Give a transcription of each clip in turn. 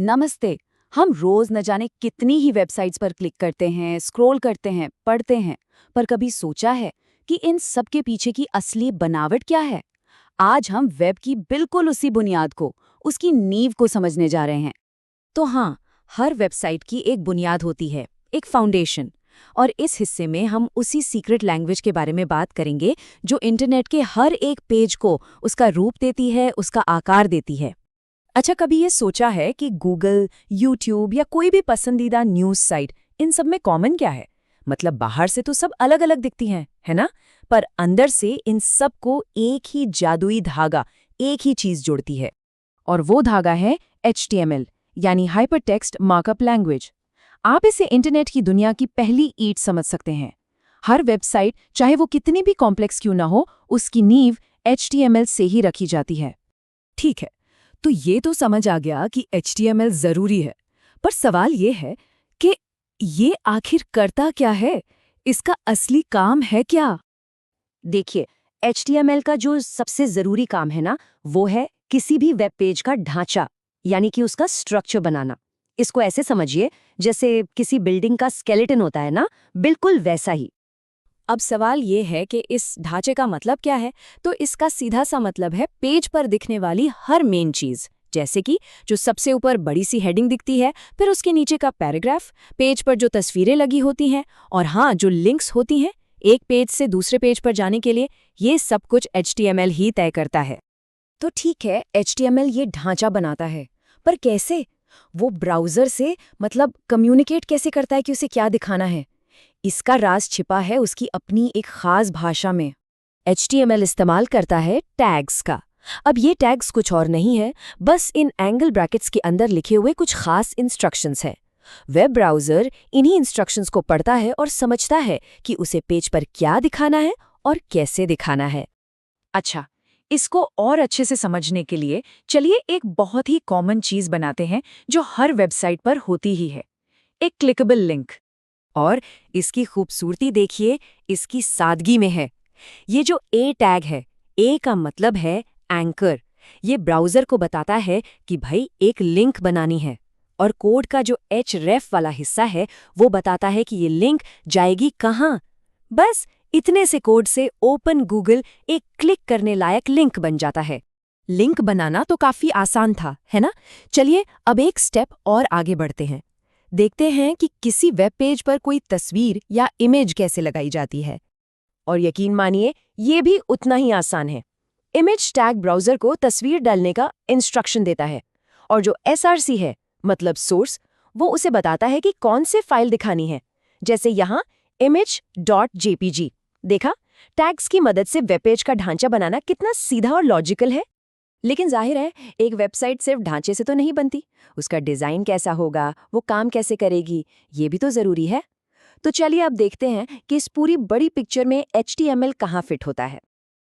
नमस्ते। हम रोज न जाने कितनी ही वेबसाइट्स पर क्लिक करते हैं, स्क्रॉल करते हैं, पढ़ते हैं, पर कभी सोचा है कि इन सब के पीछे की असली बनावट क्या है? आज हम वेब की बिल्कुल उसी बुनियाद को, उसकी नींव को समझने जा रहे हैं। तो हाँ, हर वेबसाइट की एक बुनियाद होती है, एक फाउंडेशन। और इस हिस्से में हम उसी सीक्रेट लैंग्वेज के बारे में बात करेंगे जो इंटरनेट के हर एक पेज को उसका रूप देती है, उसका आकार देती है। अच्छा, कभी ये सोचा है कि गूगल, यूट्यूब या कोई भी पसंदीदा न्यूज़ साइट, इन सब में कॉमन क्या है? मतलब बाहर से तो सब अलग-अलग दिखती हैं, है ना? पर अंदर से इन सबको एक ही जादुई धागा, एक ही चीज़ जोड़ती है। और वो धागा है HTML, यानी हाइपरटेक्स्ट मार्कअप लैंग्वेज। आप इसे इंटरनेट की दुनिया की पहली ईंट समझ सकते हैं। हर वेबसाइट, चाहे वो कितनी भी कॉम्प्लेक्स क्यों ना हो, उसकी नींव HTML से ही रखी जाती है। ठीक है, तो ये तो समझ आ गया कि HTML ज़रूरी है। पर सवाल ये है कि ये आखिर करता क्या है? इसका असली काम है क्या? देखिए, HTML का जो सबसे ज़रूरी काम है ना, वो है किसी भी वेब पेज का ढांचा, यानी कि उसका स्ट्रक्चर बनाना। इसको ऐसे समझिए, जैसे किसी बिल्डिंग का स्केलेटन होता है ना, बिल्कुल वैसा ही। अब सवाल ये है कि इस ढांचे का मतलब क्या है? तो इसका सीधा सा मतलब है पेज पर दिखने वाली हर मेन चीज़। जैसे कि जो सबसे ऊपर बड़ी सी हेडिंग दिखती है, फिर उसके नीचे का पैराग्राफ, पेज पर जो तस्वीरें लगी होती हैं, और हाँ, जो लिंक्स होती हैं एक पेज से दूसरे पेज पर जाने के लिए, ये सब कुछ HTML ही तय करता है। तो ठीक है, HTML ये ढांचा बनाता है, पर कैसे? वो ब्राउज़र से मतलब कम्युनिकेट कैसे करता है कि उसे क्या दिखाना है? इसका राज छिपा है उसकी अपनी एक खास भाषा में। HTML इस्तेमाल करता है टैग्स का। अब ये टैग्स कुछ और नहीं है, बस इन एंगल ब्रैकेट्स के अंदर लिखे हुए कुछ खास इंस्ट्रक्शंस हैं। वेब ब्राउज़र इन्हीं इंस्ट्रक्शंस को पढ़ता है और समझता है कि उसे पेज पर क्या दिखाना है और कैसे दिखाना है। अच्छा, इसको और अच्छे से समझने के लिए चलिए एक बहुत ही कॉमन चीज़ बनाते हैं जो हर वेबसाइट पर होती ही है, एक क्लिकेबल लिंक। और इसकी खूबसूरती देखिए, इसकी सादगी में है। ये जो ए टैग है, ए का मतलब है एंकर। ये ब्राउज़र को बताता है कि भाई एक लिंक बनानी है। और कोड का जो href वाला हिस्सा है, वो बताता है कि ये लिंक जाएगी कहाँ। बस इतने से कोड से ओपन गूगल एक क्लिक करने लायक लिंक बन जाता है। लिंक बनाना तो काफ़ी आसान था, है ना? चलिए अब एक स्टेप और आगे बढ़ते हैं। देखते हैं कि किसी वेब पेज पर कोई तस्वीर या इमेज कैसे लगाई जाती है। और यकीन मानिए, ये भी उतना ही आसान है। इमेज टैग ब्राउज़र को तस्वीर डालने का इंस्ट्रक्शन देता है, और जो SRC है, मतलब सोर्स, वो उसे बताता है कि कौन से फाइल दिखानी है। जैसे यहाँ image.jpg। देखा, टैग्स की मदद से वेब पेज का ढांचा बनाना कितना सीधा और लॉजिकल है। लेकिन जाहिर है, एक वेबसाइट सिर्फ ढांचे से तो नहीं बनती। उसका डिज़ाइन कैसा होगा, वो काम कैसे करेगी, ये भी तो ज़रूरी है। तो चलिए अब देखते हैं कि इस पूरी बड़ी पिक्चर में HTML कहाँ फिट होता है।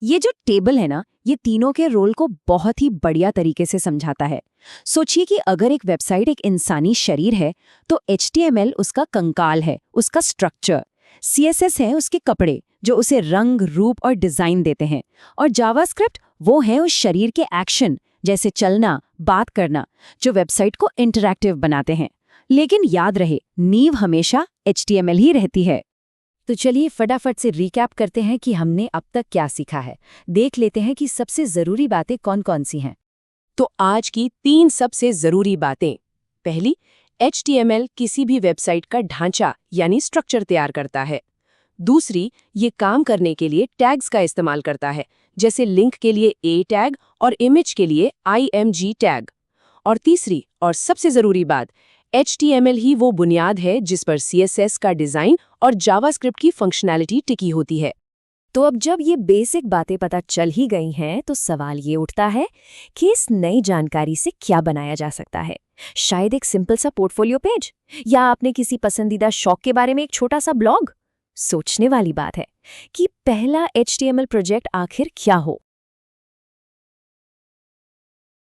ये जो टेबल है ना, ये तीनों के रोल को बहुत ही बढ़िया तरीके से समझाता है। सोचिए कि अगर एक वेबसाइट एक इंसानी शरीर है, तो HTML उसका कंकाल है, उसका स्ट्रक्चर। CSS है उसके कपड़े, जो उसे रंग, रूप और डिज़ाइन देते हैं। और जावास्क्रिप्ट वो है उस शरीर के एक्शन, जैसे चलना, बात करना, जो वेबसाइट को इंटरैक्टिव बनाते हैं। लेकिन याद रहे, नींव हमेशा HTML ही रहती है। तो चलिए फटाफट से रिकैप करते हैं कि हमने अब तक क्या सीखा है। देख लेते हैं कि सबसे ज़रूरी बातें कौन-कौन सी हैं। तो आज की 3 सबसे ज़रूरी बातें। पहली, HTML किसी भी वेबसाइट का ढांचा यानी स्ट्रक्चर तैयार करता है। दूसरी, ये काम करने के लिए टैग्स का इस्तेमाल करता है, जैसे लिंक के लिए A टैग और इमेज के लिए IMG टैग। और तीसरी और सबसे ज़रूरी बात, HTML ही वो बुनियाद है जिस पर CSS का डिज़ाइन और जावास्क्रिप्ट की फंक्शनैलिटी टिकी होती है। तो अब जब ये बेसिक बातें पता चल ही गई हैं, तो सवाल ये उठता है कि इस नई जानकारी से क्या बनाया जा सकता है? शायद एक सिंपल सा पोर्टफोलियो पेज, या आपने किसी पसंदीदा शौक के बारे में एक छोटा सा ब्लॉग। सोचने वाली बात है कि पहला HTML प्रोजेक्ट आखिर क्या हो।